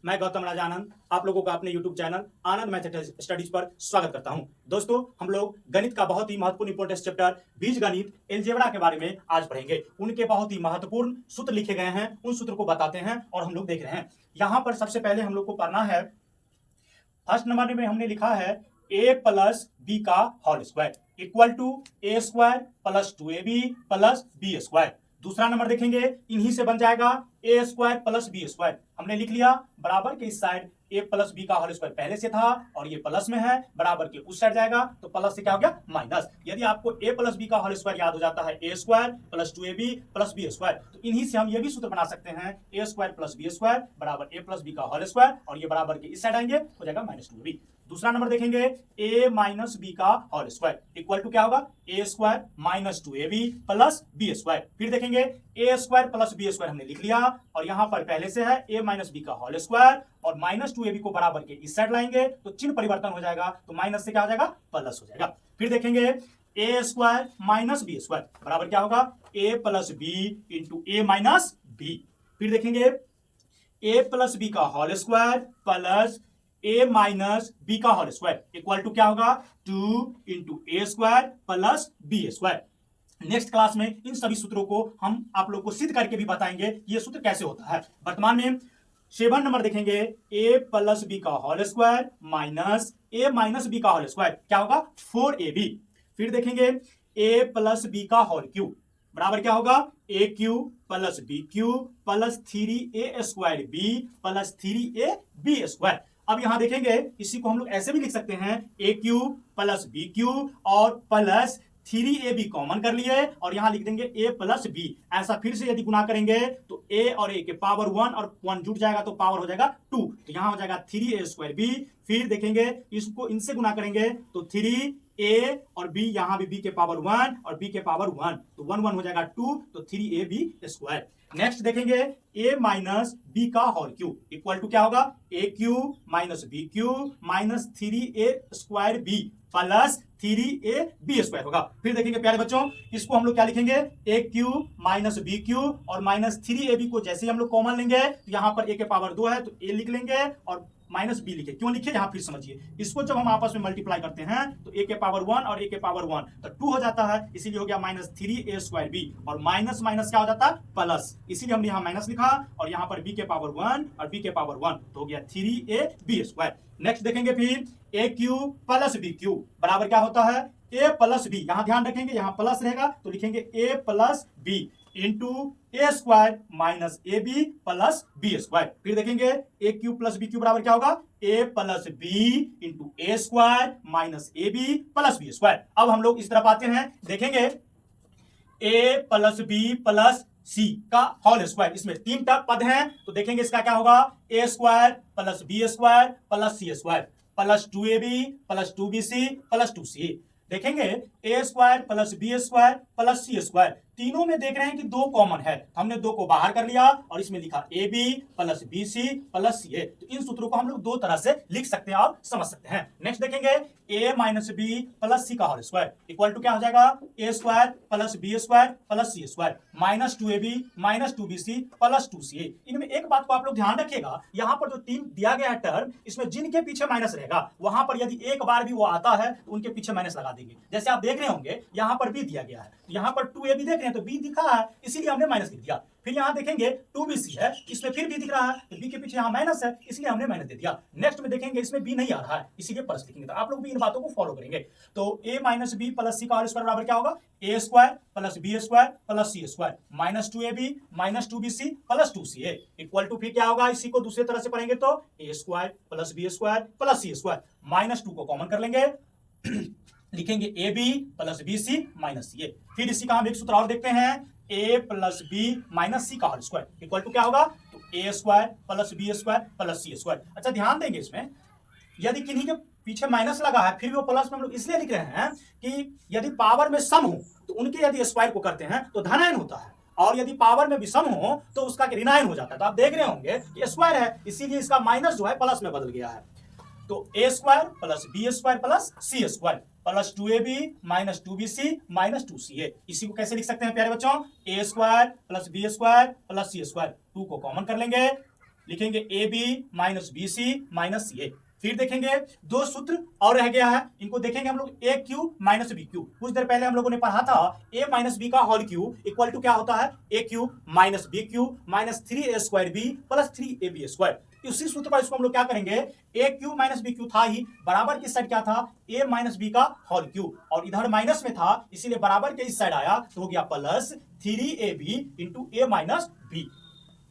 मैं गौतम राज आनंद आप लोगों का अपने YouTube चैनल आनंद मैथमेटिक्स स्टडीज पर स्वागत करता हूं। दोस्तों, हम लोग गणित का बहुत ही महत्वपूर्ण इंपॉर्टेंट चैप्टर बीजगणित अलजेब्रा के बारे में आज पढ़ेंगे। उनके बहुत ही महत्वपूर्ण सूत्र लिखे गए हैं, उन सूत्र को बताते हैं और हम लोग देख रहे हैं। यहाँ पर सबसे पहले हम लोग को पढ़ना है, फर्स्ट नंबर में हमने लिखा है a प्लस बी का whole square equal to A square plus 2ab plus B square. दूसरा नंबर देखेंगे, इन्हीं से बन जाएगा ए स्क्वायर प्लस बी स्क्वायर। हमने लिख लिया बराबर के इस साइड ए प्लस बी का होल स्क्वायर पहले से था और ये प्लस में है, बराबर के उस साइड जाएगा तो प्लस से क्या हो गया माइनस। यदि आपको ए प्लस बी का होल स्क्वायर याद हो जाता है a square plus 2ab plus B square, तो इन्हीं से हम ये भी सूत्र बना सकते हैं ए स्क्वायर प्लस बी स्क्वायर बराबर ए प्लस बी का होल स्क्वायर, और ये बराबर के इस साइड आएंगे हो जाएगा माइनस 2ab। दूसरा नंबर देखेंगे, a माइनस बी का होल स्क्वायर इक्वल टू क्या होगा a square minus 2ab plus B square. फिर देखेंगे a square plus B square हमने लिख लिया और यहां पर पहले से है a माइनस बी का होल स्क्वायर और माइनस 2ab को बराबर के इस साइड लाएंगे तो चिन्ह परिवर्तन हो जाएगा, तो माइनस से क्या हो जाएगा प्लस हो जाएगा। फिर देखेंगे a square minus b square बराबर क्या होगा a plus b into a minus b. फिर देखेंगे a प्लस बी का whole square plus a minus B का होल स्क्वायर इक्वल टू क्या होगा 2 into a square plus B square. Next class में इन सभी सूत्रों को हम आप लोग को सिद्ध करके भी बताएंगे ये सूत्र कैसे होता है। वर्तमान में 7 नंबर देखेंगे, a प्लस बी का whole square minus a minus B का होल स्क्वायर क्या होगा 4ab। फिर देखेंगे a प्लस बी का होल क्यूब बराबर क्या होगा a cube plus B cube plus 3a square B plus 3ab square. अब यहां देखेंगे, इसी को हम लोग ऐसे भी लिख सकते हैं ए क्यूब प्लस बी क्यूब और प्लस 3ab कॉमन कर लिए और यहां लिख देंगे a प्लस बी। ऐसा फिर से यदि गुना करेंगे तो a और a के पावर 1 और 1 जुट जाएगा तो पावर हो जाएगा 2, तो यहां हो जाएगा 3a स्क्वायर बी। फिर देखेंगे इसको इनसे गुना करेंगे तो 3a और b, यहां भी b के पावर 1 और b के पावर 1 तो 1 1 हो जाएगा 2, तो 3ab स्क्वायर। नेक्स्ट देखेंगे a माइनस बी का होल क्यूब इक्वल टू क्या होगा a cube minus B cube minus 3a square B plus 3ab square होगा। फिर देखेंगे प्यारे बच्चों, इसको हम लोग क्या लिखेंगे a cube minus B cube और माइनस 3ab को जैसे ही हम लोग कॉमन लेंगे तो यहां पर a के पावर 2 है तो a लिख लेंगे और माइनस बी लिखे। क्यों लिखे यहां फिर समझिए, इसको जब हम आपस में मल्टीप्लाई करते हैं तो a के पावर 1 और a के पावर 1 तो 2 हो जाता है, इसीलिए हो गया माइनस 3a स्क्वायर बी और माइनस माइनस क्या हो जाता है प्लस, इसीलिए हमने यहां माइनस लिखा और यहां पर b के पावर 1 और b के पावर 1 तो हो गया 3ab स्क्वायर। नेक्स्ट देखेंगे फिर a cube plus B cube बराबर क्या होता है a प्लस बी। यहां ध्यान रखेंगे यहां प्लस रहेगा तो लिखेंगे a plus b into a square minus a b plus B square. फिर देखेंगे a cube plus B cube बराबर क्या होगा a plus b into a square minus a b plus B square. अब हम लोग इस तरफ आते हैं, देखेंगे a plus b plus c का होल स्क्वायर, इसमें 3 पद हैं तो देखेंगे इसका क्या होगा a square plus B square plus c square plus 2ab plus 2bc plus 2ca। देखेंगे a square plus B square plus c square, तीनों में देख रहे हैं कि 2 कॉमन है, हमने 2 को बाहर कर लिया और इसमें लिखा a b plus b c plus c a. तो इन सूत्रों को हम लोग 2 तरह से लिख सकते हैं और समझ सकते हैं। नेक्स्ट देखेंगे a minus b plus c का होल स्क्वायर इक्वल टू क्या हो जाएगा ए square plus B square plus c square minus 2ab minus 2bc plus 2ca। इनमें एक बात को आप लोग ध्यान रखिएगा, यहाँ पर जो 3 दिया गया है टर्म, इसमें जिनके पीछे माइनस रहेगा वहां पर यदि एक बार भी वो आता है तो उनके पीछे माइनस लगा देंगे। जैसे आप देख रहे होंगे यहाँ पर बी दिया गया है, यहाँ पर 2ab देख रहे हैं तो b दिखा है इसीलिए हमने माइनस लिख दिया। फिर यहाँ देखेंगे 2bc है, इसमें फिर b दिख रहा है तो b के पीछे यहाँ माइनस है इसलिए हमने माइनस दे दिया। नेक्स्ट में देखेंगे इसमें b नहीं आ रहा है इसीलिए प्लस लिखेंगे। तो आप लोग भी इन बातों को फॉलो करेंगे। तो a minus b plus c का होल स्क्वायर बराबर क्या होगा a square plus B square plus c square minus 2ab minus 2bc plus 2ca equal to फिर क्या होगा, इसी को दूसरे तरह से पढ़ेंगे तो a square plus B square plus c square minus 2 को कॉमन कर लेंगे लिखेंगे a b plus b c minus c a. फिर इसी का हम एक सूत्र और देखते हैं a plus b minus c का होल स्क्वायर इक्वल टू क्या होगा तो a square plus B square plus c square. अच्छा ध्यान देंगे, इसमें यदि किन्हीं के पीछे माइनस लगा है फिर भी वो प्लस में हम लोग इसलिए लिख रहे हैं कि यदि पावर में सम हो तो उनके यदि स्क्वायर को करते हैं तो धनायन होता है और यदि पावर में विषम हो तो उसका ऋणायन हो जाता है। तो आप देख रहे होंगे ये स्क्वायर है इसीलिए इसका माइनस जो है प्लस में बदल गया है। तो a square plus B square plus c square plus 2ab minus 2bc minus 2ca। इसी को कैसे लिख सकते हैं प्यारे बच्चों, a square plus B square plus c square, 2 को कॉमन कर लेंगे लिखेंगे a b minus b c minus c a. फिर देखेंगे दो सूत्र और रह गया है, इनको देखेंगे हम लोग a cube minus b cube. कुछ देर पहले हम लोगों ने पढ़ा था ए माइनस बी का होल क्यू इक्वल टू क्या होता है, a cube minus b cube minus 3a² b plus 3ab²। उसी सूत्र पर इसको हम लोग क्या करेंगे, a cube minus b cube था ही, बराबर की साइड क्या था, ए माइनस बी का होल क्यू, और इधर माइनस में था इसीलिए बराबर के इस साइड आया तो हो गया plus 3ab into a minus B.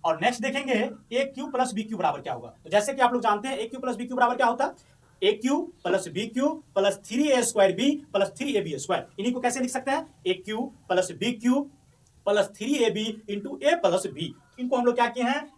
और नेक्स्ट देखेंगे ए क्यू प्लस बी क्यू बराबर क्या होगा। तो जैसे कि आप लोग जानते हैं a cube plus b cube बराबर क्या होता है, a cube plus b cube plus 3a² b plus 3ab²। इन्हीं को कैसे लिख सकते हैं, a cube plus b cube plus 3ab into a plus b. इनको हम लोग क्या किए हैं,